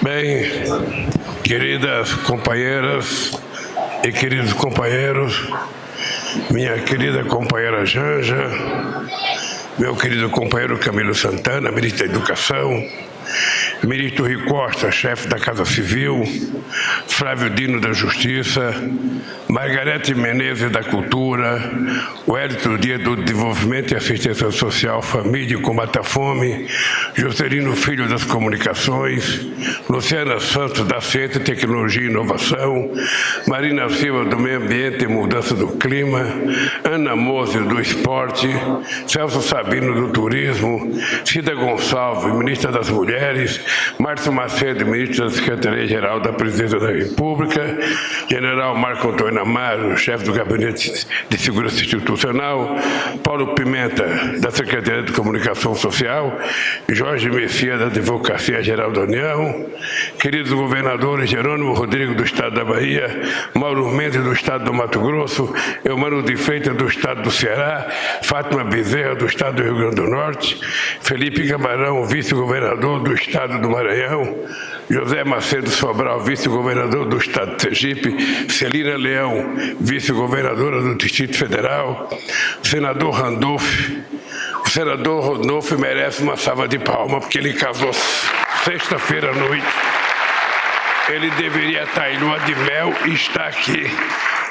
Bem, queridas companheiras e queridos companheiros, minha querida companheira Janja, meu querido companheiro Camilo Santana, ministro da Educação, ministro Rui Costa, chefe da Casa Civil, Flávio Dino da Justiça, Margarete Menezes da Cultura, Wellington Dias do Desenvolvimento e Assistência Social, Família e Combate à Fome, Juscelino Filho das Comunicações, Luciana Santos da Ciência, Tecnologia e Inovação, Marina Silva do Meio Ambiente e Mudança do Clima, Ana Mose do Esporte, Celso Sabino do Turismo, Cida Gonçalves, ministra das Mulheres, Márcio Macedo, ministro da Secretaria-Geral da Presidência da República, General Marco Antônio Amaro, chefe do Gabinete de Segurança Institucional, Paulo Pimenta, da Secretaria de Comunicação Social, Jorge Messias, da Advocacia Geral da União, queridos governadores Jerônimo Rodrigo, do Estado da Bahia, Mauro Mendes, do Estado do Mato Grosso, Eumano de Freitas, do Estado do Ceará, Fátima Bezerra, do Estado do Rio Grande do Norte, Felipe Camarão, vice-governador do Estado do Maranhão, José Macedo Sobral, vice-governador do Estado de Sergipe, Celina Leão, vice-governadora do Distrito Federal, senador Randolph. O senador Randolph merece uma salva de palmas, porque ele casou sexta-feira à noite. Ele deveria estar em lua de mel e está aqui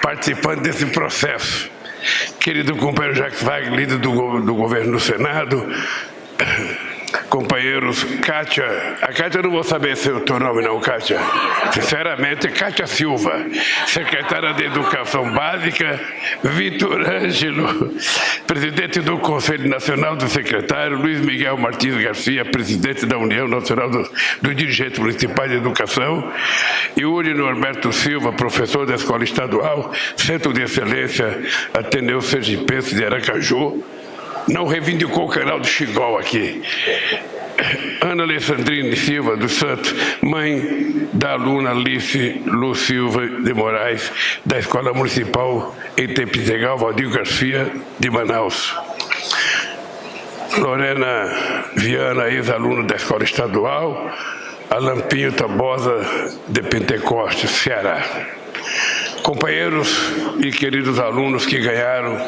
participando desse processo. Querido companheiro Jacques Wagner, líder do governo do Senado, companheiros, Kátia, a Kátia eu não vou saber se é o teu nome não, Kátia, sinceramente, Kátia Silva, secretária de Educação Básica, Vitor Ângelo, presidente do Conselho Nacional do Secretário, Luiz Miguel Martins Garcia, presidente da União Nacional dos Dirigentes Municipais de Educação, Yuri Norberto Silva, professor da Escola Estadual, Centro de Excelência Ateneu Sergipense de Aracaju, não reivindicou o canal do Xingol aqui. Ana Alessandrine Silva dos Santos, mãe da aluna Alice Lu Silva de Moraes, da Escola Municipal em Tepizegal, Valdir Garcia, de Manaus. Lorena Viana, ex-aluna da Escola Estadual, Alan Pinho Tabosa, de Pentecostes, Ceará. Companheiros e queridos alunos que ganharam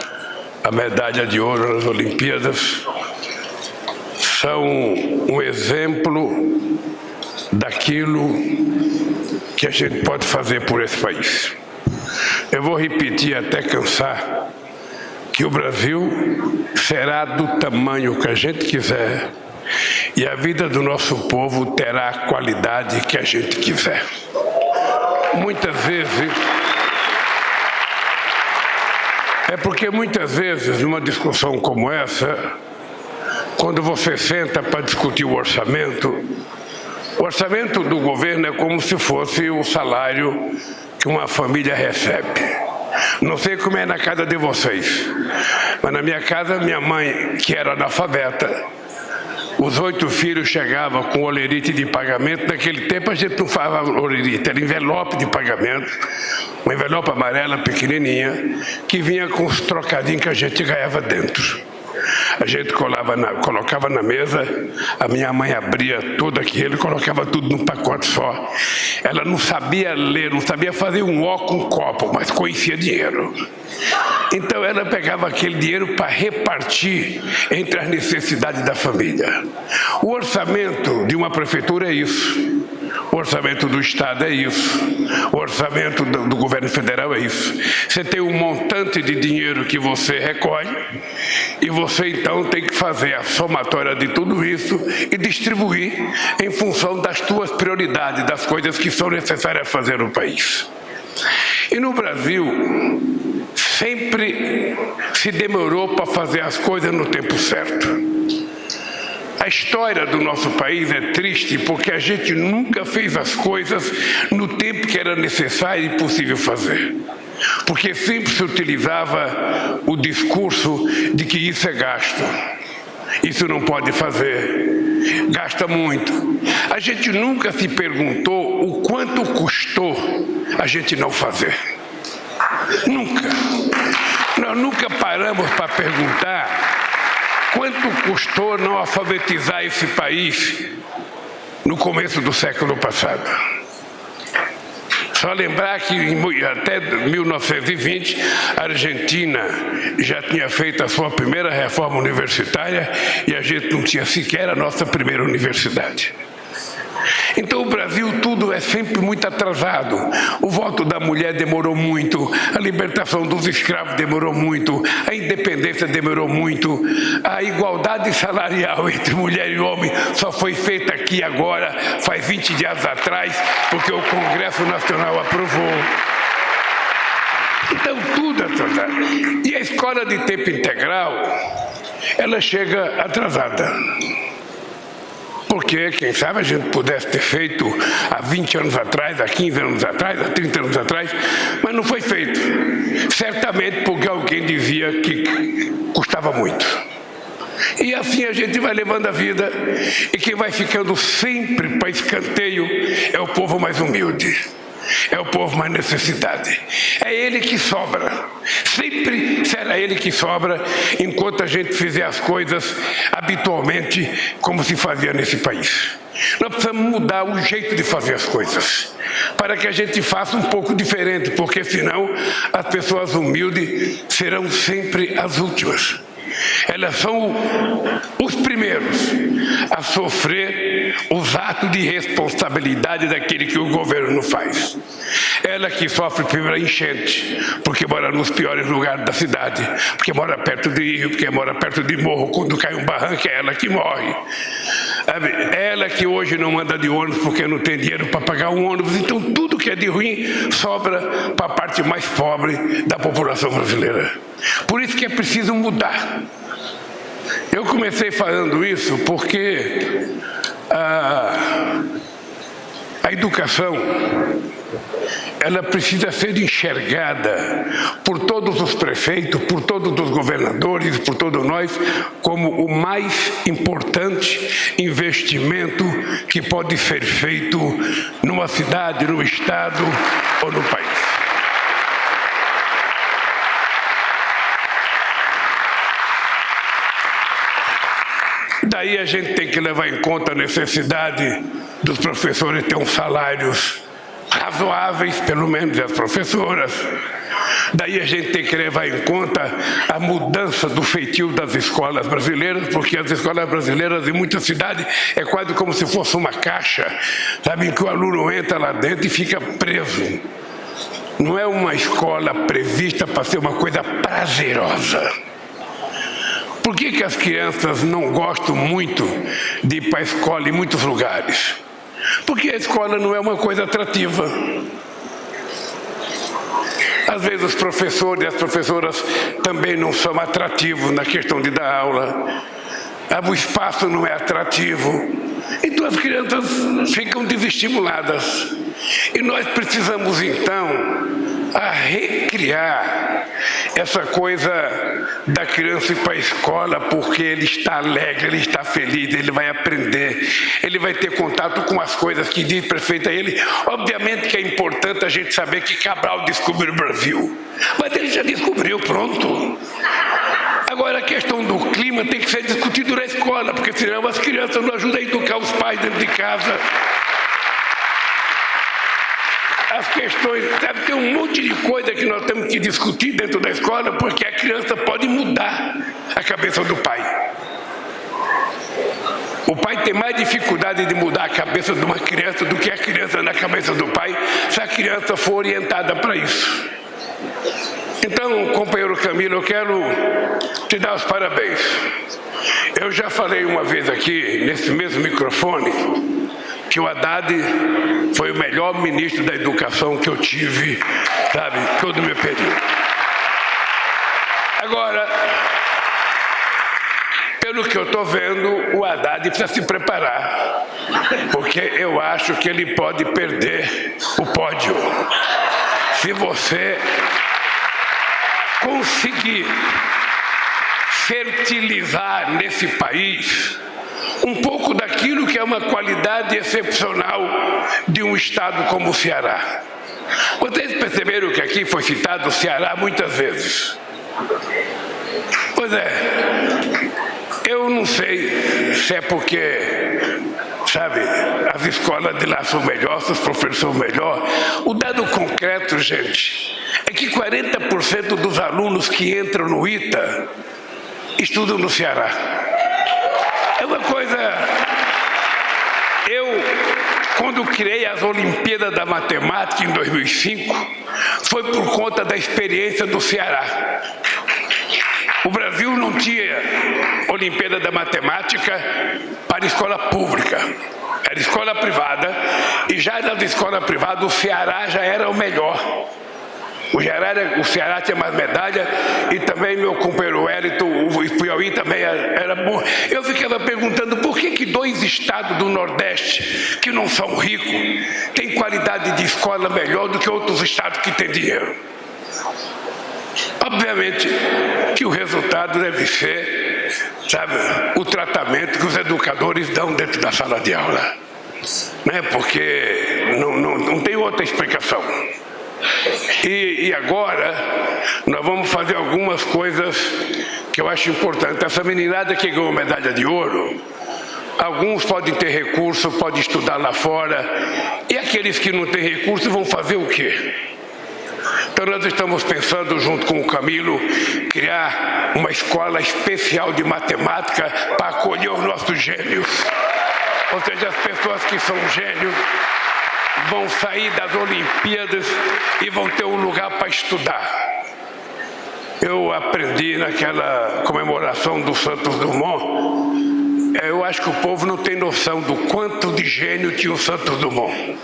a medalha de ouro nas Olimpíadas, são um exemplo daquilo que a gente pode fazer por esse país. Eu vou repetir até cansar que o Brasil será do tamanho que a gente quiser e a vida do nosso povo terá a qualidade que a gente quiser. Porque muitas vezes, numa discussão como essa, quando você senta para discutir o orçamento do governo é como se fosse o salário que uma família recebe. Não sei como é na casa de vocês, mas na minha casa, minha mãe, que era analfabeta, os 8 filhos chegavam com olerite de pagamento. Naquele tempo a gente não falava olerite, era envelope de pagamento, uma envelope amarela pequenininha, que vinha com os trocadinhos que a gente ganhava dentro. A gente colocava na mesa, a minha mãe abria tudo aquilo e colocava tudo num pacote só. Ela não sabia ler, não sabia fazer um ó com um copo, mas conhecia dinheiro. Então ela pegava aquele dinheiro para repartir entre as necessidades da família. O orçamento de uma prefeitura é isso. O orçamento do Estado é isso. O orçamento do governo federal é isso. Você tem um montante de dinheiro que você recolhe e você então tem que fazer a somatória de tudo isso e distribuir em função das suas prioridades, das coisas que são necessárias fazer no país. E no Brasil, sempre se demorou para fazer as coisas no tempo certo. A história do nosso país é triste porque a gente nunca fez as coisas no tempo que era necessário e possível fazer. Porque sempre se utilizava o discurso de que isso é gasto. Isso não pode fazer. Gasta muito. A gente nunca se perguntou o quanto custou a gente não fazer. Nunca. Nós nunca paramos para perguntar quanto custou não alfabetizar esse país no começo do século passado. Só lembrar que até 1920 a Argentina já tinha feito a sua primeira reforma universitária e a gente não tinha sequer a nossa primeira universidade. Então o Brasil tudo é sempre muito atrasado. O voto da mulher demorou muito, a libertação dos escravos demorou muito, a independência demorou muito, a igualdade salarial entre mulher e homem só foi feita aqui agora, faz 20 dias atrás, porque o Congresso Nacional aprovou. Então tudo atrasado. E a escola de tempo integral, ela chega atrasada. Porque, quem sabe, a gente pudesse ter feito há 20 anos atrás, há 15 anos atrás, há 30 anos atrás, mas não foi feito. Certamente porque alguém dizia que custava muito. E assim a gente vai levando a vida, e quem vai ficando sempre para escanteio é o povo mais humilde. É o povo mais necessidade. É ele que sobra. Sempre será ele que sobra enquanto a gente fizer as coisas habitualmente como se fazia nesse país. Nós precisamos mudar o jeito de fazer as coisas para que a gente faça um pouco diferente, porque senão as pessoas humildes serão sempre as últimas. Elas são os primeiros a sofrer os atos de responsabilidade daquele que o governo não faz. Ela que sofre primeiro a enchente, porque mora nos piores lugares da cidade, porque mora perto de rio, porque mora perto de morro, quando cai um barranco é ela que morre. Ela que hoje não anda de ônibus porque não tem dinheiro para pagar um ônibus. Então tudo que é de ruim sobra para a parte mais pobre da população brasileira. Por isso que é preciso mudar. Eu comecei falando isso porque a educação, ela precisa ser enxergada por todos os prefeitos, por todos os governadores, por todos nós, como o mais importante investimento que pode ser feito numa cidade, no estado ou no país. Daí a gente tem que levar em conta a necessidade dos professores ter uns salários razoáveis, pelo menos as professoras. Daí a gente tem que levar em conta a mudança do feitio das escolas brasileiras, porque as escolas brasileiras em muitas cidades é quase como se fosse uma caixa, sabe, em que o aluno entra lá dentro e fica preso. Não é uma escola prevista para ser uma coisa prazerosa. Por que as crianças não gostam muito de ir para a escola em muitos lugares? Porque a escola não é uma coisa atrativa. Às vezes os professores e as professoras também não são atrativos na questão de dar aula. O espaço não é atrativo. Então as crianças ficam desestimuladas. E nós precisamos então recriar essa coisa da criança ir para a escola porque ele está alegre, ele está feliz, ele vai aprender, ele vai ter contato com as coisas que diz prefeito a ele. Obviamente que é importante a gente saber que Cabral descobriu o Brasil, mas ele já descobriu, pronto. Agora a questão do clima tem que ser discutido na escola, porque senão as crianças não ajudam a educar os pais dentro de casa. As questões, sabe, tem um monte de coisa que nós temos que discutir dentro da escola, porque a criança pode mudar a cabeça do pai. O pai tem mais dificuldade de mudar a cabeça de uma criança do que a criança na cabeça do pai, se a criança for orientada para isso. Então, companheiro Camilo, eu quero te dar os parabéns. Eu já falei uma vez aqui, nesse mesmo microfone, que o Haddad foi o melhor ministro da educação que eu tive, sabe, todo o meu período. Agora, pelo que eu estou vendo, o Haddad precisa se preparar, porque eu acho que ele pode perder o pódio. Se você conseguir fertilizar nesse país um pouco daquilo que é uma qualidade excepcional de um estado como o Ceará. Vocês perceberam que aqui foi citado o Ceará muitas vezes. Pois é, eu não sei se é porque, sabe, as escolas de lá são melhores, os professores são melhores. O dado concreto, gente, é que 40% dos alunos que entram no ITA estudam no Ceará. É uma coisa... Quando criei as Olimpíadas da Matemática em 2005, foi por conta da experiência do Ceará. O Brasil não tinha Olimpíada da Matemática para escola pública, era escola privada, e já nas escolas privadas o Ceará já era o melhor. O Ceará tinha mais medalha, e também meu companheiro Wellington, o Piauí também era bom. Eu ficava perguntando por que 2 estados do Nordeste, que não são ricos, têm qualidade de escola melhor do que outros estados que têm dinheiro. Obviamente que o resultado deve ser, sabe, o tratamento que os educadores dão dentro da sala de aula, né? Porque não tem outra explicação. E agora nós vamos fazer algumas coisas que eu acho importante. Essa meninada que ganhou medalha de ouro, alguns podem ter recurso, podem estudar lá fora, e aqueles que não têm recurso vão fazer o quê? Então nós estamos pensando, junto com o Camilo, criar uma escola especial de matemática para acolher os nossos gênios. Ou seja, as pessoas que são gênios vão sair das Olimpíadas e vão ter um lugar para estudar. Eu aprendi naquela comemoração do Santos Dumont, eu acho que o povo não tem noção do quanto de gênio tinha o Santos Dumont.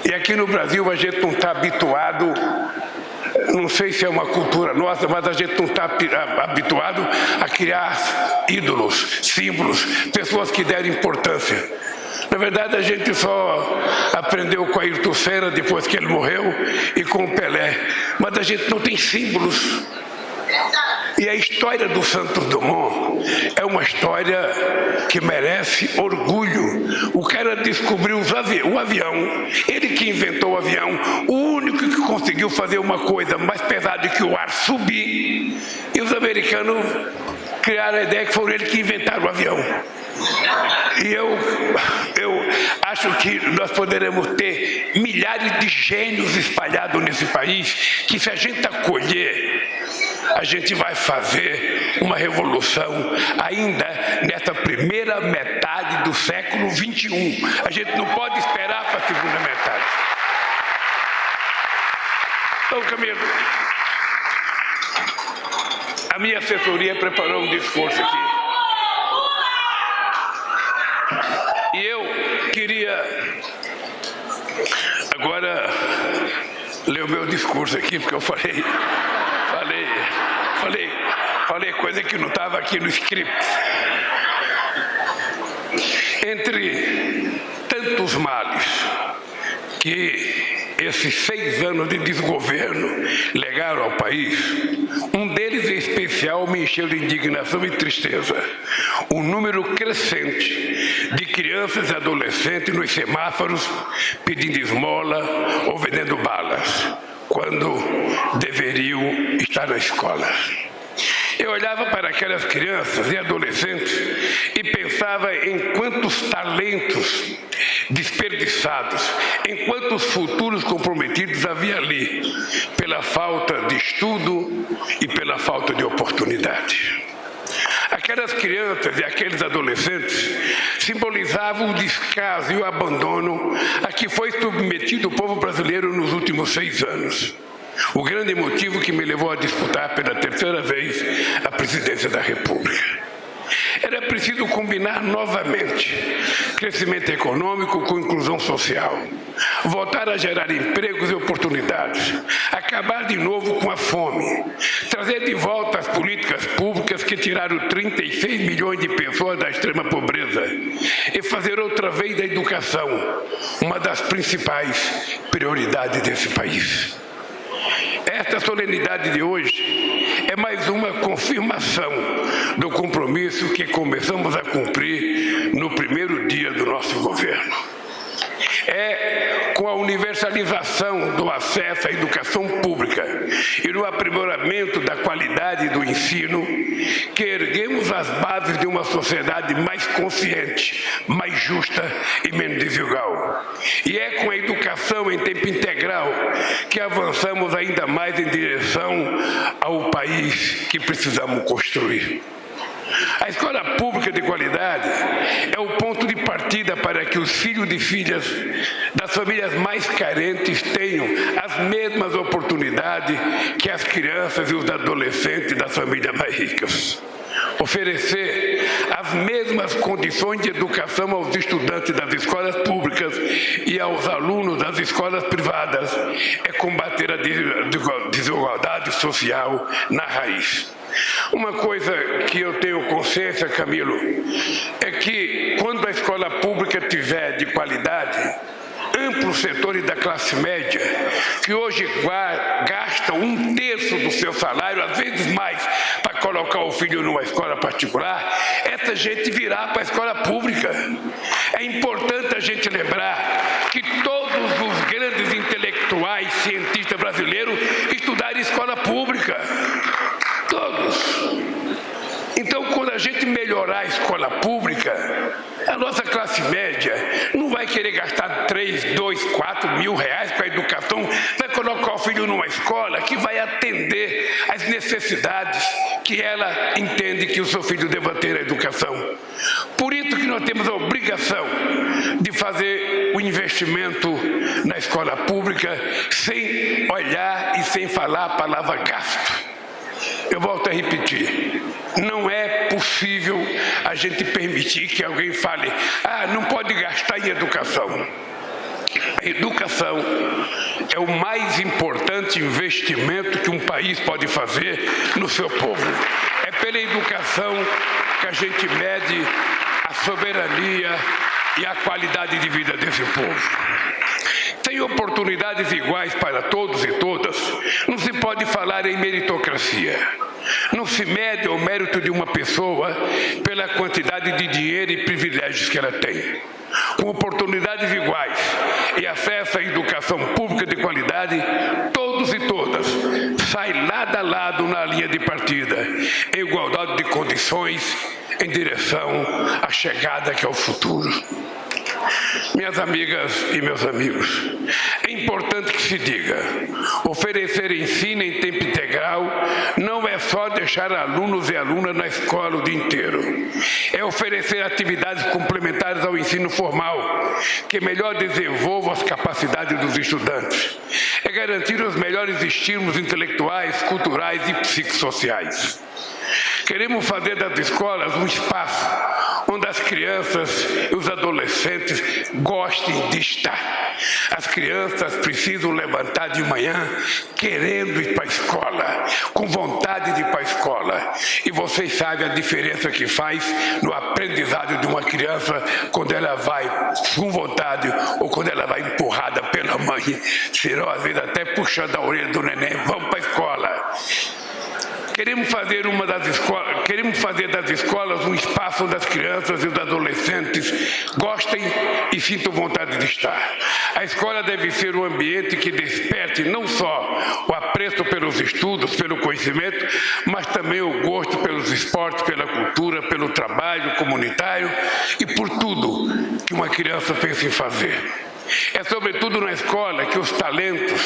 E aqui no Brasil a gente não está habituado, não sei se é uma cultura nossa, mas a gente não está habituado a criar ídolos, símbolos, pessoas que deram importância. Na verdade, a gente só aprendeu com Ayrton Senna depois que ele morreu e com o Pelé, mas a gente não tem símbolos. E a história do Santos Dumont é uma história que merece orgulho. O cara descobriu o avião, ele que inventou o avião, o único que conseguiu fazer uma coisa mais pesada que o ar subir. E os americanos criaram a ideia que foram eles que inventaram o avião. E eu acho que nós poderemos ter milhares de gênios espalhados nesse país, que se a gente acolher, a gente vai fazer uma revolução ainda nessa primeira metade do século XXI. A gente não pode esperar para a segunda metade. Então, Camilo, a minha assessoria preparou um discurso aqui. E eu queria agora ler o meu discurso aqui, porque eu falei coisa que não estava aqui no script. Entre tantos males que esses 6 anos de desgoverno legaram ao país, um deles em especial me encheu de indignação e tristeza. O número crescente de crianças e adolescentes nos semáforos pedindo esmola ou vendendo balas, quando deveriam estar na escola. Eu olhava para aquelas crianças e adolescentes e pensava em quantos talentos desperdiçados, em quantos futuros comprometidos havia ali, pela falta de estudo e pela falta de oportunidade. Aquelas crianças e aqueles adolescentes simbolizavam o descaso e o abandono a que foi submetido o povo brasileiro nos últimos 6 anos. O grande motivo que me levou a disputar pela 3ª vez a presidência da República. Era preciso combinar novamente crescimento econômico com inclusão social, voltar a gerar empregos e oportunidades, acabar de novo com a fome, trazer de volta as políticas públicas que tiraram 36 milhões de pessoas da extrema pobreza e fazer outra vez da educação uma das principais prioridades desse país. Esta solenidade de hoje é mais uma confirmação do compromisso que começamos a cumprir no primeiro dia do nosso governo. É com a universalização do acesso à educação pública e no aprimoramento da qualidade do ensino que erguemos as bases de uma sociedade mais consciente, mais justa e menos desigual. E é com a educação em tempo integral que avançamos ainda mais em direção ao país que precisamos construir. A escola pública de qualidade é o ponto de partida para que os filhos e filhas das famílias mais carentes tenham as mesmas oportunidades que as crianças e os adolescentes das famílias mais ricas. Oferecer as mesmas condições de educação aos estudantes das escolas públicas e aos alunos das escolas privadas é combater a desigualdade social na raiz. Uma coisa que eu tenho consciência, Camilo, é que quando a escola pública tiver de qualidade, amplos setores da classe média, que hoje gastam 1/3 do seu salário, às vezes mais, para colocar o filho numa escola particular, essa gente virá para a escola pública. É importante a gente lembrar que todos os grandes intelectuais, cientistas brasileiros estudaram em escola pública. Todos. Então, quando a gente melhorar a escola pública, a nossa classe média não vai querer gastar 3, 2, 4 mil reais para a educação, vai colocar o filho numa escola que vai atender às necessidades que ela entende que o seu filho deva ter a educação. Por isso que nós temos a obrigação de fazer o investimento na escola pública sem olhar e sem falar a palavra gasto. Eu volto a repetir, não é possível a gente permitir que alguém fale, não pode gastar em educação. A educação é o mais importante investimento que um país pode fazer no seu povo. É pela educação que a gente mede a soberania e a qualidade de vida desse povo. Sem oportunidades iguais para todos e todas, não se pode falar em meritocracia. Não se mede o mérito de uma pessoa pela quantidade de dinheiro e privilégios que ela tem. Com oportunidades iguais e acesso à educação pública de qualidade, todos e todas saem lado a lado na linha de partida, em igualdade de condições, em direção à chegada que é o futuro. Minhas amigas e meus amigos, é importante que se diga, oferecer ensino em tempo integral não é só deixar alunos e alunas na escola o dia inteiro. É oferecer atividades complementares ao ensino formal, que melhor desenvolvam as capacidades dos estudantes. É garantir os melhores estímulos intelectuais, culturais e psicossociais. Queremos fazer das escolas um espaço onde as crianças e os adolescentes gostem de estar. As crianças precisam levantar de manhã querendo ir para a escola, com vontade de ir para a escola. E vocês sabem a diferença que faz no aprendizado de uma criança quando ela vai com vontade ou quando ela vai empurrada pela mãe, serão às vezes até puxando a orelha do neném, vamos para a escola. Queremos fazer das escolas um espaço onde as crianças e os adolescentes gostem e sintam vontade de estar. A escola deve ser um ambiente que desperte não só o apreço pelos estudos, pelo conhecimento, mas também o gosto pelos esportes, pela cultura, pelo trabalho comunitário e por tudo que uma criança pensa em fazer. É sobretudo na escola que os talentos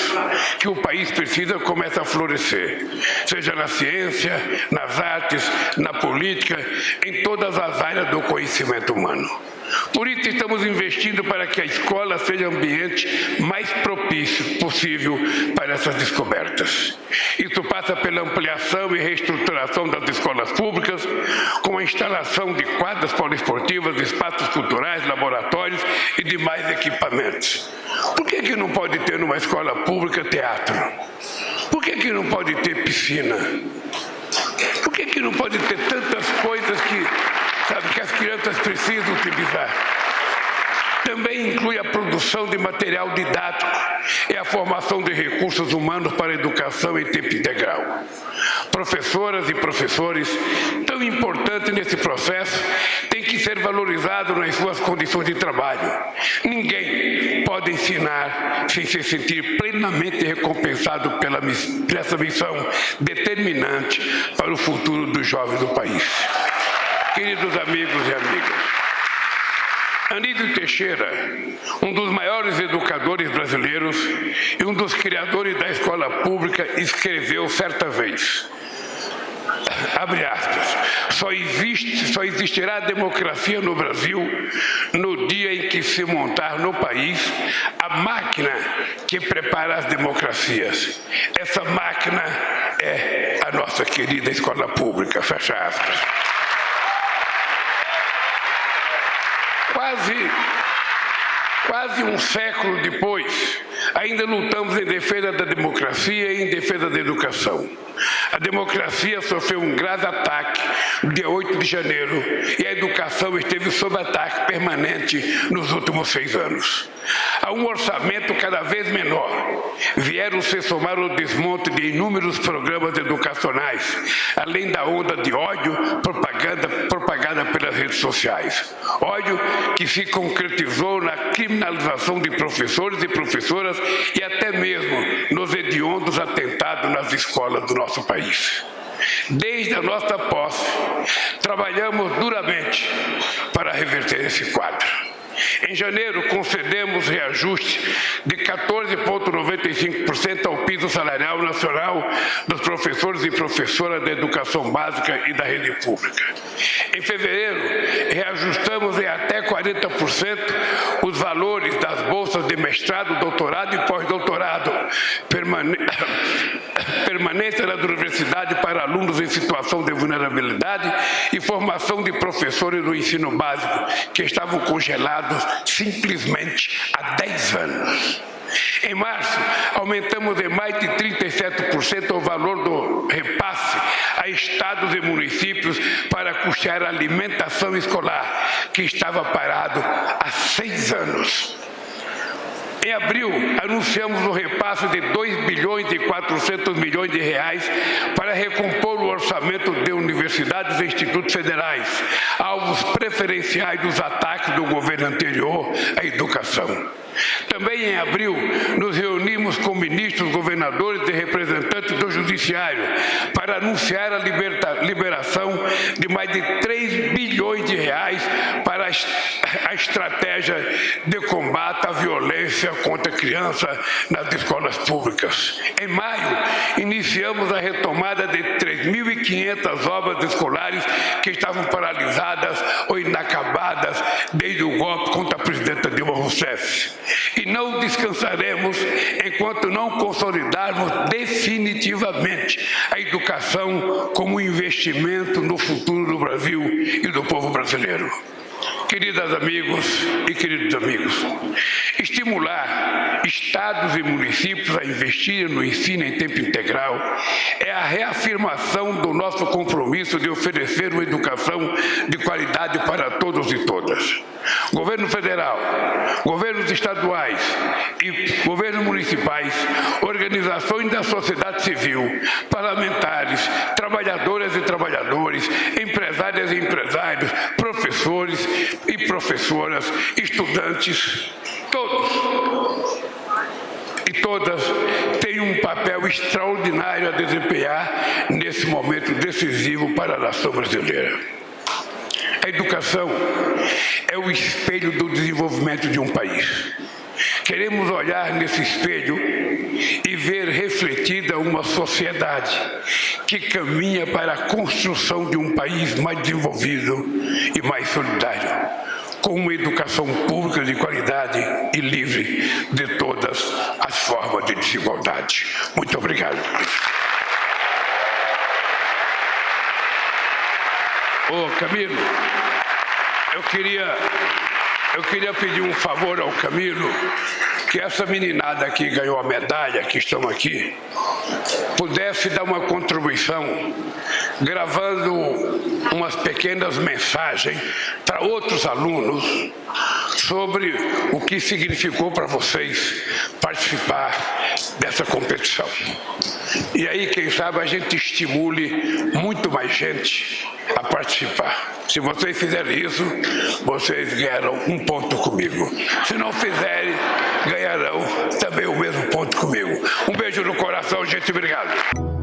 que o país precisa começam a florescer, seja na ciência, nas artes, na política, em todas as áreas do conhecimento humano. Por isso estamos investindo para que a escola seja o ambiente mais propício possível para essas descobertas. Isso passa pela ampliação e reestruturação das escolas públicas, com a instalação de quadras poliesportivas, espaços culturais, laboratórios e demais equipamentos. Por que não pode ter numa escola pública teatro? Por que não pode ter piscina? Por que não pode ter tantas coisas que as crianças precisam utilizar? Também inclui a produção de material didático e a formação de recursos humanos para a educação em tempo integral. Professoras e professores, tão importantes nesse processo, têm que ser valorizados nas suas condições de trabalho. Ninguém pode ensinar sem se sentir plenamente recompensado por essa missão determinante para o futuro dos jovens do país. Queridos amigos e amigas, Anísio Teixeira, um dos maiores educadores brasileiros e um dos criadores da escola pública, escreveu certa vez, abre aspas, só existirá democracia no Brasil no dia em que se montar no país a máquina que prepara as democracias. Essa máquina é a nossa querida escola pública, fecha aspas. Quase um século depois, ainda lutamos em defesa da democracia e em defesa da educação. A democracia sofreu um grave ataque no dia 8 de janeiro e a educação esteve sob ataque permanente nos últimos 6 anos. A um orçamento cada vez menor, vieram se somar o desmonte de inúmeros programas educacionais, além da onda de ódio propagada pelas redes sociais. Ódio que se concretizou na criminalização de professores e professoras e até mesmo nos hediondos atentados nas escolas do nosso país. Desde a nossa posse, trabalhamos duramente para reverter esse quadro. Em janeiro, concedemos reajuste de 14,95% ao piso salarial nacional dos professores e professoras da educação básica e da rede pública. Em fevereiro, reajustamos em até 40% os valores das bolsas de mestrado, doutorado e pós-doutorado, permanência na universidade para alunos em situação de vulnerabilidade e formação de professores do ensino básico, que estavam congelados simplesmente há 10 anos. Em março, aumentamos em mais de 37% o valor do repasse a estados e municípios para custear a alimentação escolar, que estava parado há 6 anos. Em abril, anunciamos o repasse de 2 bilhões e 400 milhões de reais para recompor o orçamento de universidades e institutos federais, alvos preferenciais dos ataques do governo anterior à educação. Também em abril, nos reunimos com ministros, governadores e representantes do Judiciário para anunciar a liberação de mais de 3 bilhões de reais para a estratégia de combate à violência contra a criança nas escolas públicas. Em maio, iniciamos a retomada de 3.500 obras escolares que estavam paralisadas ou inacabadas desde o golpe contra a presidenta Dilma Rousseff. E não descansaremos enquanto não consolidarmos definitivamente a educação como investimento no futuro do Brasil e do povo brasileiro. Queridas amigos e queridos amigos, estimular estados e municípios a investirem no ensino em tempo integral é a reafirmação do nosso compromisso de oferecer uma educação de qualidade para todos e todas. Governo federal, governos estaduais e governos municipais, organizações da sociedade civil, parlamentares, trabalhadoras e trabalhadores, empresárias e empresários, professores e professoras, estudantes, todos e todas têm um papel extraordinário a desempenhar nesse momento decisivo para a nação brasileira. A educação é o espelho do desenvolvimento de um país. Queremos olhar nesse espelho e ver refletida uma sociedade que caminha para a construção de um país mais desenvolvido e mais solidário, com uma educação pública de qualidade e livre de todas as formas de desigualdade. Muito obrigado. Ô, Camilo, eu queria pedir um favor ao Camilo, que essa meninada aqui ganhou a medalha, que estão aqui, pudesse dar uma contribuição, gravando umas pequenas mensagens para outros alunos sobre o que significou para vocês participar dessa competição. E aí, quem sabe, a gente estimule muito mais gente a participar. Se vocês fizerem isso, vocês ganharão um ponto comigo. Se não fizerem, ganharão também o mesmo ponto comigo. Um beijo no coração, gente. Obrigado.